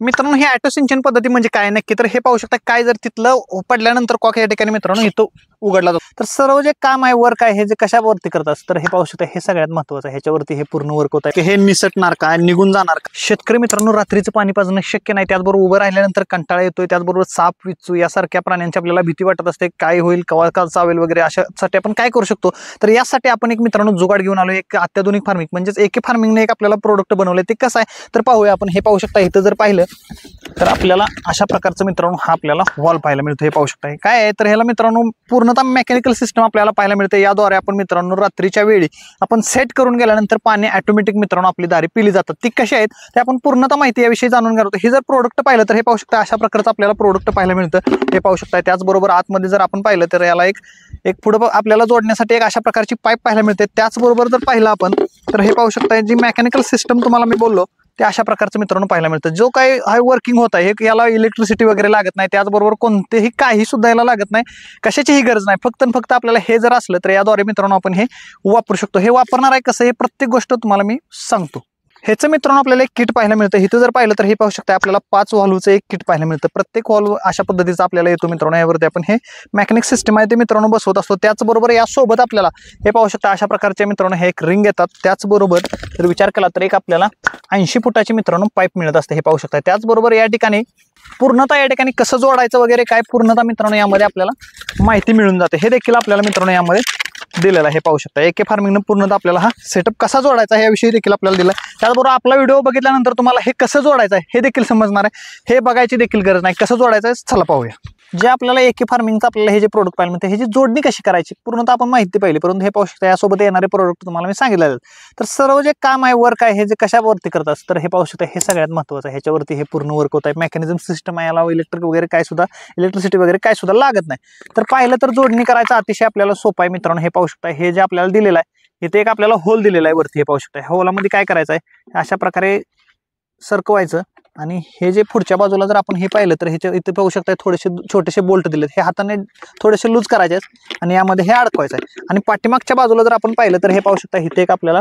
मित्रांनो हे ऑटो सिंचन पद्धती म्हणजे काय नक्की, तर हे पाहू शकता काय जर तिथलं पडल्यानंतर कॉक या ठिकाणी मित्रांनो इथं उघडला जातो, तर सर्व जे काम आहे वर्क आहे हे जे कशावरती करत असतं तर हे पाहू शकता हे सगळ्यात महत्त्वाचं आहे। ह्याच्यावरती हे पूर्ण वर्क होत आहे, हे निसटणार का निघून जाणार का। शेतकरी मित्रांनो रात्रीचं पाणी पाजणं शक्य नाही, त्याचबरोबर उभं राहिल्यानंतर कंटाळा येतोय, त्याचबरोबर साप विच्चू यासारख्या प्राण्यांची आपल्याला भीती वाटत असते, काय होईल कवा का चावेल वगैरे, अशासाठी आपण काय करू शकतो तर यासाठी आपण एक मित्रांनो जुगाड घेऊन आलो, एक अत्याधुनिक फार्मिंग म्हणजेच एके फार्मिंगने एक आपल्याला प्रोडक्ट बनवले। ते कसं आहे तर पाहूया आपण। हे पाहू शकता इथं जर पाहिलं तर आपल्याला अशा प्रकारचं मित्रांनो हा आपल्याला वॉल पाहायला मिळतो। हे पाहू शकता काय आहे तर ह्याला मित्रांनो पूर्णतः मेकॅनिकल सिस्टम आपल्याला पाहायला मिळते। याद्वारे आपण मित्रांनो रात्रीच्या वेळी आपण सेट करून गेल्यानंतर पाणी ऑटोमॅटिक मित्रांनो आपली दारी पिली जातात। ती कशी आहेत ते आपण पूर्णतः माहिती याविषयी जाणून घेणार आहोत। हे जर प्रोडक्ट पाहिलं तर हे पाहू शकता अशा प्रकारचं आपल्याला प्रोडक्ट पाहायला मिळतं। हे पाहू शकता त्याचबरोबर आतमध्ये जर आपण पाहिलं तर याला एक पुढे आपल्याला जोडण्यासाठी एक अशा प्रकारची पाईप पाहायला मिळते। त्याचबरोबर जर पाहिलं आपण तर हे पाहू शकता जी मेकॅनिकल सिस्टम तुम्हाला मी बोललो ते अशा प्रकारचं मित्रांनो पाहायला मिळतं। जो काही हाय वर्किंग होत आहे याला इलेक्ट्रिसिटी वगैरे लागत नाही, त्याचबरोबर कोणतेही काही सुद्धा याला लागत नाही, कशाचीही गरज नाही। फक्त आपल्याला हे जर असलं तर याद्वारे मित्रांनो आपण हे वापरू शकतो। हे वापरणार आहे कसं हे प्रत्येक गोष्ट तुम्हाला मी सांगतो। ह्याचं मित्रांनो आपल्याला एक किट पाहायला मिळतं। इथं जर पाहिलं तर हे पाहू शकता आपल्याला 5 व्हॉल्व्हचं एक किट पाहायला मिळतं। प्रत्येक व्हॉल्व्ह अशा पद्धतीचा आपल्याला येतो मित्रांनो। यावरती आपण हे मेकॅनिक सिस्टम आहे ते मित्रांनो बसवत असतो। त्याचबरोबर यासोबत आपल्याला हे पाहू शकता अशा प्रकारचे मित्रांनो हे एक रिंग येतात। त्याचबरोबर जर विचार केला तर एक आपल्याला 80 फुटाची मित्रांनो पाईप मिळत असते। हे पाहू शकता त्याचबरोबर या ठिकाणी पूर्णतः या ठिकाणी कसं जोडायचं वगैरे काय पूर्णतः मित्रांनो यामध्ये आपल्याला माहिती मिळून जाते। हे देखील आपल्याला मित्रांनो यामध्ये दिलेला हे पाहू शकता। एके फार्मिंगनं पूर्णतः आपल्याला हा सेटअप कसा जोडायचा याविषयी देखील आपल्याला दिला। त्याचबरोबर आपला व्हिडिओ बघितल्यानंतर तुम्हाला हे कसं जोडायचं आहे हे देखील समजणार आहे, हे बघायची देखील गरज नाही। कसं जोडायचं आहे चला पाहूया। जे आपल्याला एके फार्मिंगचं आपल्याला हे जे प्रोडक्ट पाहिजे म्हणते ह्याची जोडणी कशी करायची पूर्णतः आपण माहिती पाहिली, परंतु हे पाहू शकता यासोबत येणारे प्रोडक्ट तुम्हाला मी सांगितलेलं। तर सर्व जे काम आहे वर्क आहे हे जे कशावरती करत असतं तर हे पाहू शकता हे सगळ्यात महत्त्वाचं आहे। ह्याच्यावरती हे पूर्ण वर्क होत आहे। मेकॅनिझम सिस्टम आहे, याला इलेक्ट्रिक वगैरे काय सुद्धा इलेक्ट्रिसिटी वगैरे काय सुद्धा लागत नाही। तर पाहिलं तर जोडणी करायचं अतिशय आपल्याला सोपं आहे मित्रांनो। हे पाहू शकता हे जे आपल्याला दिलेलं आहे इथे एक आपल्याला होल दिलेला आहे वरती। हे पाहू शकता ह्या होलामध्ये काय करायचं आहे अशा प्रकारे सरकवायचं आणि हे जे पुढच्या बाजूला जर आपण हे पाहिलं तर ह्याच्या इथे पाहू शकता थोडेसे छोटेसे बोल्ट दिलेत, हे हाताने थोडेसे लूज करायचे आणि यामध्ये हे अडकवायचं आहे। आणि पाठीमागच्या बाजूला जर आपण पाहिलं तर हे पाहू शकता इथे एक आपल्याला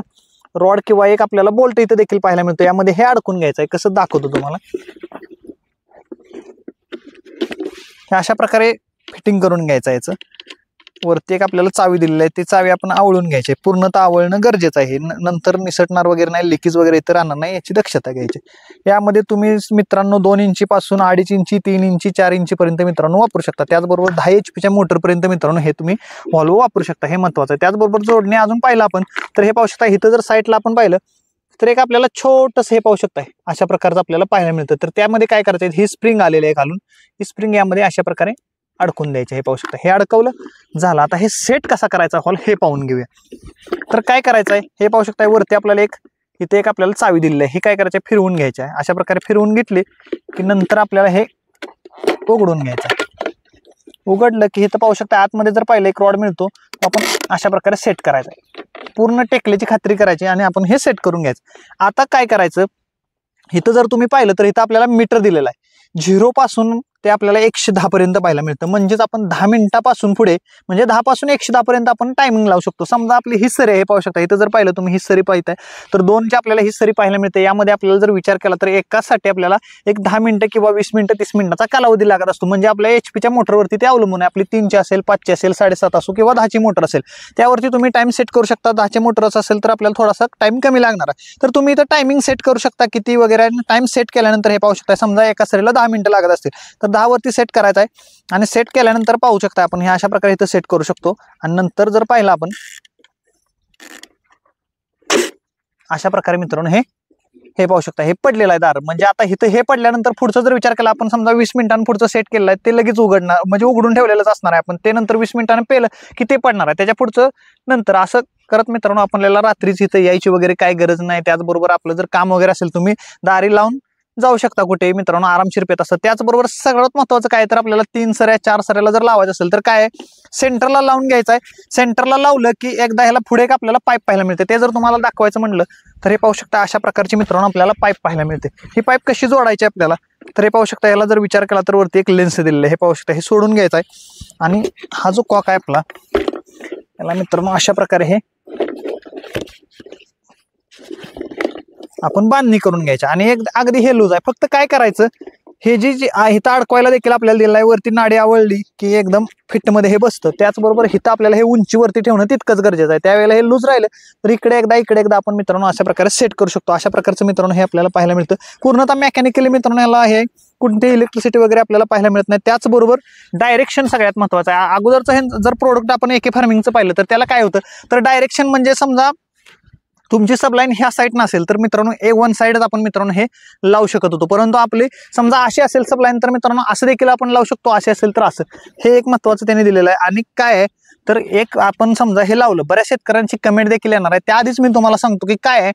रॉड किंवा एक आपल्याला बोल्ट इथे देखील पाहायला मिळतो। यामध्ये हे अडकून घ्यायचं आहे, कसं दाखवतो तुम्हाला। हे अशा प्रकारे फिटिंग करून घ्यायचं आहे। याचं वरती एक आपल्याला चावी दिलेली आहे, ती चावी आपण आवळून घ्यायची, पूर्णतः आवळणं गरजेचं आहे। नंतर निसटणार वगैरे नाही, लिकेज वगैरे इतर राहणार नाही याची दक्षता घ्यायची। यामध्ये तुम्ही मित्रांनो 2 इंची पासून 2.5 इंची 3 इंची 4 इंची पर्यंत मित्रांनो वापरू शकता। त्याचबरोबर 10 HP मोटर पर्यंत मित्रांनो हे तुम्ही व्हॉल्व्ह वापरू शकता, हे महत्त्वाचं आहे। त्याचबरोबर जोडणे अजून पाहिलं आपण तर हे पाहू शकता इथं जर साईडला आपण पाहिलं तर एक आपल्याला छोटस हे पाहू शकता अशा प्रकारचं आपल्याला पाहायला मिळतं। तर त्यामध्ये काय करायचं ही स्प्रिंग आलेली आहे घालून, ही स्प्रिंग यामध्ये अशा प्रकारे अडकून द्यायचे। हे पाहू शकता हे अडकवलं झालं। आता हे सेट कसा करायचा हॉल हे पाहून घेऊया। तर काय करायचं आहे हे पाहू शकता वरती आपल्याला इथे एक आपल्याला चावी दिलेली आहे, हे काय करायचं फिरवून घ्यायचं आहे। अशा प्रकारे फिरवून घेतली की नंतर आपल्याला हे उघडून घ्यायचं। उघडलं की इथं पाहू शकता आतमध्ये जर पाहिलं एक रॉड मिळतो, आपण अशा प्रकारे सेट करायचा आहे। पूर्ण टेकल्याची खात्री करायची आणि आपण हे सेट करून घ्यायचं। आता काय करायचं इथं जर तुम्ही पाहिलं तर इथं आपल्याला मीटर दिलेला आहे, 0 पासून ते आपल्याला 110 पर्यंत पाहायला मिळतं। म्हणजेच आपण 10 मिनिटापासून पुढे म्हणजे 10 पासून 110 पर्यंत आपण टायमिंग लावू शकतो। समजा आपली ही सरी आहे, हे पाहू शकता इथं जर पाहिलं तुम्ही ही सरी पाहताय तर 2ची आपल्याला ही सरी पाहायला मिळते। यामध्ये आपल्याला जर विचार केला तर एकासाठी आपल्याला एक 10 मिनिटं किंवा 20 मिनिटं 30 मिनिटाचा कालावधी लागत असतो। म्हणजे आपल्या HP मोटरवरती ते अवलंबून आहे, आपली 3ची असेल 5ची असेल 7.5 असो किंवा 10ची मोटर असेल त्यावरती तुम्ही टाइम सेट करू शकता। 10ची मोटरच असेल तर आपल्याला थोडासा टाइम कमी लागणार आहे, तर तुम्ही इथं टायमिंग सेट करू शकता किती वगैरे। टाइम सेट केल्यानंतर हे पाहू शकता समजा एका सरीला 10 मिनिटं लागत असतील तर 10 वरती सेट करायचं आहे आणि सेट केल्यानंतर पाहू शकता आपण हे अशा प्रकारे इथं सेट करू शकतो। आणि नंतर जर पाहिलं आपण अशा प्रकारे मित्रांनो हे पाहू शकता हे पडलेलं आहे दार। म्हणजे आता इथं हे पडल्यानंतर पुढचा जर विचार केला आपण समजा 20 मिनिटांनी पुढचं सेट केलेलं आहे ते लगेच उघडणार, म्हणजे उघडून ठेवलेलंच असणार आहे आपण, ते नंतर 20 मिनिटांनी पेलं की ते पडणार आहे त्याच्या पुढचं नंतर। असं करत मित्रांनो आपल्याला रात्रीच इथं यायची वगैरे काय गरज नाही। त्याचबरोबर आपलं जर काम वगैरे असेल तुम्ही दारी लावून जाऊ शकता कुठे मित्रांनो आरामशीर पेत असतं। त्याचबरोबर सगळ्यात महत्त्वाचं काय तर आपल्याला 3 सऱ्या 4 सऱ्याला जर लावायचं असेल तर काय सेंटरला लावून घ्यायचं आहे। सेंटरला लावलं की एकदा ह्याला पुढे एक आपल्याला पाईप पाहायला मिळते, ते जर तुम्हाला दाखवायचं म्हणलं तर हे पाहू शकता अशा प्रकारची मित्रांनो आपल्याला पाईप पाहायला मिळते। ही पाईप कशी जोडायची आपल्याला तर हे पाहू शकता याला जर विचार केला तर वरती एक लेन्स दिलेलं आहे, हे पाहू शकता हे सोडून घ्यायचं आहे आणि हा जो कॉक आहे आपला याला मित्रांनो अशा प्रकारे हे आपण बांधणी करून घ्यायची आणि एक अगदी हे लूज आहे. फक्त काय करायचं, हे जी इथं अडकवायला देखील आपल्याला दिलं आहे, वरती नाडी आवळली की एकदम फिटमध्ये हे बसतं. त्याचबरोबर इथं आपल्याला हे उंचीवरती ठेवणं तितकंच गरजेचं आहे. त्यावेळेला हे लूज राहिलं तर इकडे एकदा आपण मित्रांनो अशा प्रकारे सेट करू शकतो. अशा प्रकारचं मित्रांनो हे आपल्याला पाहायला मिळतं. पूर्णतः मेकॅनिकली मित्रांनो याला हे कोणती इलेक्ट्रिसिटी वगैरे आपल्याला पाहायला मिळत नाही. त्याचबरोबर डायरेक्शन सगळ्यात महत्त्वाचं आहे. अगोदरचं हे जर प्रोडक्ट आपण एके फार्मिंगचं पाहिलं तर त्याला काय होतं, तर डायरेक्शन म्हणजे समजा तुमची सबलाईन ह्या साईड नसेल तर मित्रांनो वन साईडच आपण मित्रांनो हे लावू शकत होतो. परंतु आपली समजा अशी असेल सबलाईन तर मित्रांनो असं देखील आपण लावू शकतो, असे असेल तर असं. हे एक महत्त्वाचं त्यांनी दिलेलं आहे. आणि काय आहे तर एक आपण समजा हे लावलं, बऱ्याच शेतकऱ्यांची कमेंट देखील येणार आहे. त्याआधीच मी तुम्हाला सांगतो की काय आहे,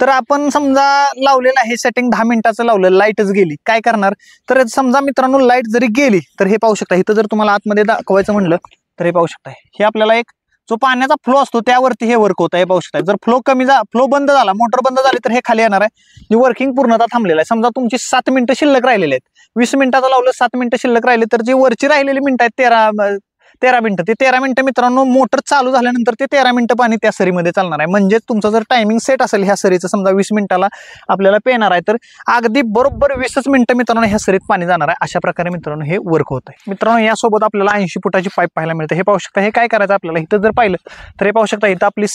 तर आपण समजा लावलेलं आहे सेटिंग 10 मिनिटाचं लावलं, लाईटच गेली, काय करणार, तर समजा मित्रांनो लाईट जरी गेली तर हे पाहू शकता. इथं जर तुम्हाला आतमध्ये दाखवायचं म्हणलं तर हे पाहू शकता, हे आपल्याला एक जो पाण्याचा फ्लो असतो त्यावरती हे वर्क होतं. हे पाहू शकता. जर फ्लो बंद झाला, मोटर बंद झाली तर हे खाली येणार आहे. जी वर्किंग पूर्णतः थांबलेलं आहे. समजा तुमची 7 मिनिटं शिल्लक राहिलेले आहेत, 20 मिनिटाचं लावलं, 7 मिनिटं शिल्लक राहिले, तर जी वरची राहिलेली मिनिटं आहेत 13 मिनिटं, ते 13 मिनिटं मित्रांनो मोटर चालू झाल्यानंतर ते 13 मिनिटं पाणी त्या सरीमध्ये चालणार आहे. म्हणजे तुमचं जर टायमिंग सेट असेल ह्या सरीचं, समजा 20 मिनिटाला आपल्याला पेणार आहे तर अगदी बरोबर 20 मिनिटं मित्रांनो ह्या सरीत पाणी जाणार आहे. अशा प्रकारे मित्रांनो हे वर्क होत आहे. मित्रांनो यासोबत आपल्याला 80 फुटाची पाईप पाहायला मिळते. हे पाहू शकता. हे काय करायचं आपल्याला, इथं जर पाहिलं तर हे पाहू शकता, इथं आपली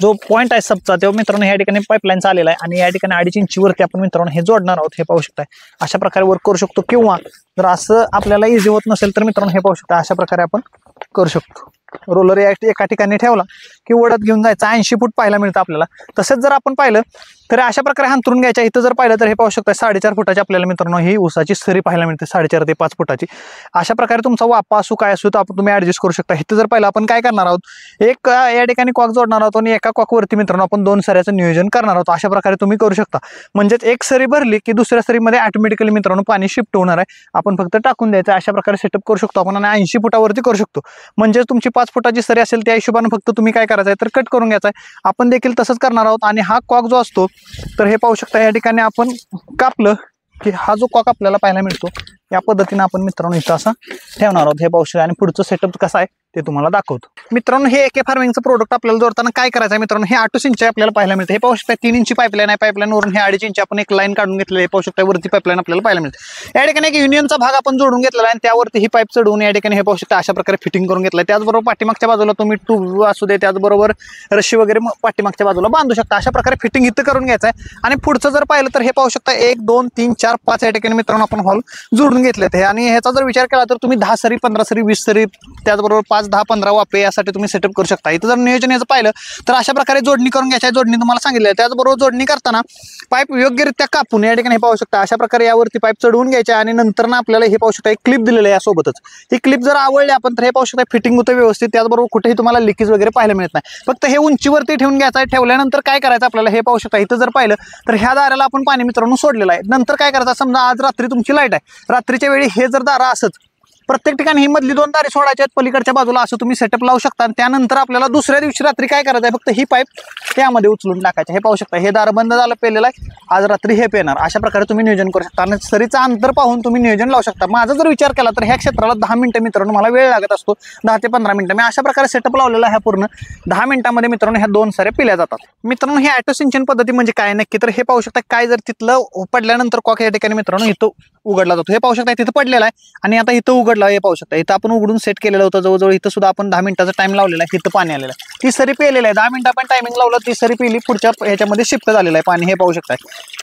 जो पॉईंट आहे सबचा तेव्हा मित्रांनो या ठिकाणी पाईपलाईन चाललेला आहे आणि या ठिकाणी 2.5 इंचीवरती आपण मित्रांनो हे जोडणार आहोत. हे पाहू शकता. अशा प्रकारे वर्क करू शकतो. किंवा जर असं आपल्याला इझी होत नसेल तर मित्रांनो हे पाहू शकता, अशा प्रकारे आपण करू शकतो. रोलर एका ठिकाणी ठेवला की ओढत घेऊन जायचा. 80 फूट पाहायला मिळतं आपल्याला. तसेच जर आपण पाहिलं तर अशा प्रकारे हंतरून घ्यायच्या. इथं जर पाहिलं तर हे पाहू शकता 4.5 फुटाची आपल्याला मित्रांनो ही ऊसाची सरी पाहायला मिळते, 4.5 ते 5 फुटाची. अशा प्रकारे तुमचा वापा असू काय असू तर आपण तुम्ही ऍडजस्ट करू शकता. इथं जर पाहिलं आपण काय करणार आहोत, एक या ठिकाणी कॉक जोडणार आहोत आणि एका कॉकवरती मित्रांनो आपण 2 सऱ्याचं नियोजन करणार आहोत. अशा प्रकारे तुम्ही करू शकता. म्हणजेच एक सरी भरली की दुसऱ्या सरीमध्ये ऑटोमॅटिकली मित्रांनो पाणी शिफ्ट होणार आहे. आपण फक्त टाकून द्यायचं. अशा प्रकारे सेटअप करू शकतो आपण आणि 80 फुटावरती करू शकतो. म्हणजे तुमची 5 फुटाची सरी असेल त्या हिशोबाने फक्त तुम्ही काय करायचं आहे तर कट करून घ्यायचं आहे. आपण देखील तसंच करणार आहोत. आणि हा कॉक जो असतो तर हे पाहू शकता, या ठिकाणी आपण कापलं की हा जो कॉक आपल्याला पाहायला मिळतो या पद्धतीने आपण मित्रांनो इथं असा ठेवणार आहोत. हे पाहू शकता. आणि पुढचं सेटअप कसं आहे ते तुम्हाला दाखवतो. मित्रांनो हे एके फार्मिंगचं प्रोडक्ट आपल्याला जोडताना काय करायचं आहे मित्रांनो, हे 8 इंच आपल्याला पाहायला मिळतं. हे पाहू शकता 3 इंची पाईपलाईन आहे. पाईपलाईनवरून हे 2.5 इंच आपण एक लाईन काढून घेतलेली आहे. पाहू शकता वरती पाईपलाईन आपल्याला पाहायला मिळते. या ठिकाणी एक युनियनचा भाग आपण जोडून घेतलेला आहे आणि त्यावरती ही पाईप चढवून या ठिकाणी हे पाहू शकता अशा प्रकारे फिटिंग करून घेतलं आहे. त्याचबरोबर पाठीमागच्या बाजूला तुम्ही ट्यूब असू दे, त्याचबरोबर रशी वगैरे पाठीमागच्या बाजूला बांधू शकता. अशा प्रकारे फिटिंग इथं करून घ्यायचं आहे. आणि पुढचं जर पाहिलं तर हे पाहू शकता 1 2 3 4 5 या ठिकाणी मित्रांनो आपण हॉल जोडून घेतलेत. आणि ह्याचा जर विचार केला तर तुम्ही 10 सरी 15 सरी 20 सरी त्याचबरोबर 5 10 15 वाफे यासाठी तुम्ही सेटअप करू शकता. इथं जर नियोजन याचं पाहिलं तर अशा प्रकारे जोडणी करून घ्यायची. जोडणी तुम्हाला सांगितलं आहे. त्याचबरोबर जोडणी करताना पाईप योग्यरित्या कापून या ठिकाणी हे पाहू शकता अशा प्रकारे यावरती पाईप चढवून घ्यायचे. आणि नंतर ना आपल्याला हे पाहू शकता एक क्लिप दिलेलं आहे यासोबतच. ही क्लिप जर आवडली आपण तर हे पाहू शकता फिटिंग होतं व्यवस्थित. त्याचबरोबर कुठेही तुम्हाला लिकेज वगैरे पाहायला मिळत नाही. फक्त हे उंचीवरती ठेवून घ्यायचं आहे. ठेवल्यानंतर काय करायचं आपल्याला हे पाहू शकता. इथं जर पाहिलं तर ह्या दाराला आपण पाणी मित्रांनो सोडलेलं आहे. नंतर काय करायचं, समजा आज रात्री तुमची लाईट आहे, रात्रीच्या वेळी हे जर दारा असंच प्रत्येक ठिकाणी ही मधली 2 दारे सोडायच्या आहेत पलीकडच्या बाजूला, असं तुम्ही सेटअप लावू शकता. आणि त्यानंतर आपल्याला दुसऱ्या दिवशी रात्री काय करायचं आहे, फक्त ही पाईप त्यामध्ये उचलून टाकायचं. हे पाहू शकता हे दार बंद झालं पेलेलं आहे, आज रात्री हे पेणार. अशा प्रकारे तुम्ही नियोजन करू शकता आणि सरीचं अंतर पाहून तुम्ही नियोजन लावू शकता. माझा जर विचार केला तर ह्या क्षेत्राला 10 मिनिटं मित्रांनो मला वेळ लागत असतो, 10 ते 15 मिनिटं. मी अशा प्रकारे सेटअप लावलेला आहे. पूर्ण 10 मिनिटांमध्ये मित्रांनो ह्या 2 सऱ्या पिल्या जातात. मित्रांनो ही ऑटो सिंचन पद्धती म्हणजे काय नक्की, तर हे पाहू शकता काय जर तिथलं पडल्यानंतर कॉक या ठिकाणी मित्रांनो इथं उघडला जातो. हे पाहू शकता तिथं पडलेला आहे आणि आता इथं उघडला. हे पाहू शकता इथं आपण उघडून सेट केलेलं होतं. जवळजवळ इथं सुद्धा आपण 10 मिनिटाचा टाइम लावलेला आहे. इथं पाणी आलेलं आहे. ती सरी पेलेलं आहे. 10 मिनिटं आपण टायमिंग लावलं, ती सरी पेली, पुढच्या ह्याच्यामध्ये शिफ्ट झालेलं आहे पाणी. हे पाहू शकता.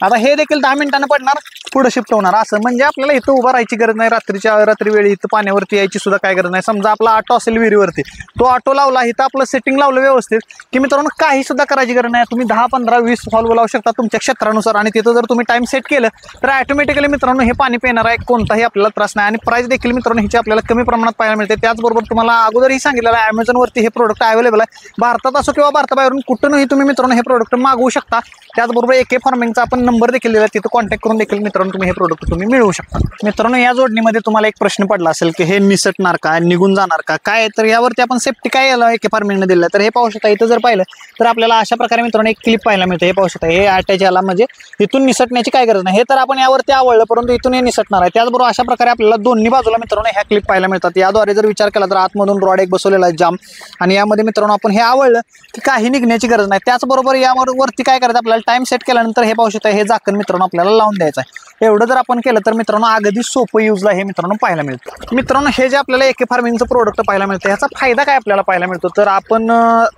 आता हे देखील 10 मिनिटांना पडणार, पुढे शिफ्ट होणार. असं म्हणजे आपल्याला इथं उभं राहायची गरज नाही. रात्री वेळी इथं पाण्यावरती यायची सुद्धा काय गरज नाही. समजा आपला ऑटो असेल विहिरीवरती, तो ऑटो लावला, इथं आपलं सेटिंग लावलं व्यवस्थित की मित्रांनो काही सुद्धा करायची गरज नाही. तुम्ही 10 15 20 फॉल्व लावू शकता तुमच्या क्षेत्रानुसार. आणि तिथं जर तुम्ही टाइम सेट केलं तर ऑटोमॅटिकली मित्रांनो हे पाणी पिणार आहे. कोणताही आपल्याला त्रास नाही. आणि प्राइस देखील मित्रांनो ह्याची आपल्याला कमी प्रमाणात पाहायला मिळते. त्याचबरोबर तुम्हाला अगोदरही सांगितलेलं आहे Amazonवरती हे प्रोडक्ट अवेलेबल आहे. भारतात असो किंवा भारताबाहेरून कुठूनही तुम्ही मित्रांनो हे प्रोडक्ट मागवू शकता. त्याचबरोबर एके फार्मिंगचा आपण नंबर देखील दिला, तिथं कॉन्टॅक्ट करून देखील मित्रांनो तुम्ही हे प्रोडक्ट तुम्ही मिळवू शकता. मित्रांनो या जोडणीमध्ये तुम्हाला एक प्रश्न पडला असेल की हे निसटणार का, निघून जाणार का, काय, तर यावरती आपण सेफ्टी काय एके फार्मिंगने दिलं. तर हे पाहू शकता इथं जर पाहिलं तर आपल्याला अशा प्रकारे मित्रांनो एक क्लिप पाहायला मिळते. हे पाहू शकता हे अटॅच याला, म्हणजे इथून निसटण्याची काय गरज नाही. हे तर आपण यावरती आवडलं परंतु इथून हे निसटणार आहे. त्याचबरोबर अशा प्रकारे आपल्याला दोन्ही बाजूला मित्रांनो ह्या क्लिप पाहायला मिळतात। याद्वारे जर विचार केला तर आतमधून रॉड एक बसवलेला आहे जाम, आणि यामध्ये मित्रांनो आपण हे आवळलं की काही निघण्याची गरज नाही। त्याचबरोबर यावर वरती काय करायचं, आपल्याला टाइम सेट केल्यानंतर हे पाहू शकता हे झाकण मित्रांनो आपल्याला लावून द्यायचं आहे। एवढं जर आपण केलं तर मित्रांनो अगदी सोपं यूजला हे मित्रांनो पाहायला मिळतं। मित्रांनो हे जे आपल्याला एके फार्मिंगचं प्रोडक्ट पाहायला मिळतं ह्याचा फायदा काय आपल्याला पाहायला मिळतो, तर आपण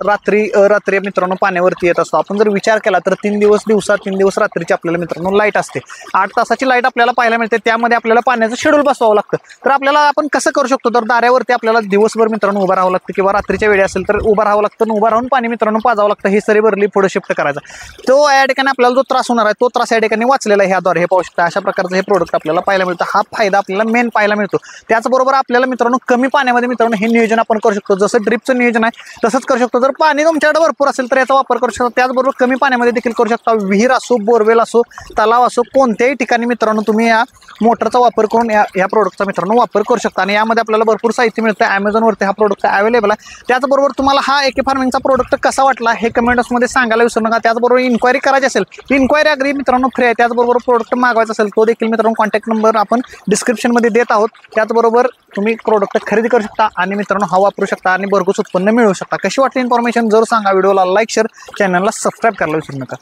रात्री मित्रांनो पाण्यावरती येत असतो। आपण जर विचार केला तर 3 दिवस दिवसा 3 दिवस रात्रीची आपल्याला मित्रांनो लाईट असते, 8 तासाची लाईट आपल्याला पाहायला मिळते। त्यामध्ये आपल्याला पाण्याचं शेड्यूल बसवावं लागतं। तर आपल्याला आपण कसं करू शकतो, तर दाऱ्यावरती आपल्याला दिवसभर मित्रांनो उभं राहावं लागतं, किंवा रात्रीच्या वेळी असेल तर उभं राहावं लागतं, उभं राहून पाणी मित्रांनो पाजावं लागतं। ही सरी भरली पुढे शिफ्ट करायचा, तो या ठिकाणी आपल्याला जो त्रास होणार आहे तो त्रास या ठिकाणी वाचलेला आहे ह्याद्वारे। हे पाहू शकता अशा प्रकारचं हे प्रोडक्ट आपल्याला पाहायला मिळतं। हा फायदा आपल्याला मेन पाहायला मिळतो। त्याचबरोबर आपल्याला मित्रांनो कमी पाण्यामध्ये मित्रांनो हे नियोजन आपण करू शकतो, जसं ड्रिपचं नियोजन आहे तसंच करू शकतो। जर पाणी तुमच्याकडे भरपूर असेल तर याचा वापर करू शकता। त्याचबरोबर कमी पाण्यामध्ये देखील करू शकता। विहीर असो, बोरवेल असो, तलाव असो, कोणत्याही ठिकाणी मित्रांनो तुम्ही या मोटरचा वापर करून या प्रोडक्टचा मित्रांनो वापर करू शकता। आणि यामध्ये आपल्याला भरपूर साहित्य मिळतं, Amazonवरती हा प्रोडक्ट अवेलेबल आहे। त्याचबरोबर तुम्हाला हा एके फार्मिंगचा प्रोडक्ट कसा वाटला हे कमेंट्समध्ये सांगायला विसरू नका। त्याचबरोबर इन्क्वायरी करायची असेल, इन्क्वायरी अगदी मित्रांनो फ्री आहे। त्याचबरोबर प्रोडक्ट मागवायचा असेल तो देखील मित्रांनो कॉन्टॅक्ट नंबर आपण डिस्क्रिप्शनमध्ये देत आहोत। त्याचबरोबर तुम्ही प्रोडक्ट खरेदी करू शकता आणि मित्रांनो हा वापरू शकता आणि भरघोस उत्पन्न मिळवू शकता। कशी वाटली इन्फॉर्मेशन जरूर सांगा। व्हिडिओला लाईक, शेअर, चॅनलला सबस्क्राईब करायला विसरू नका।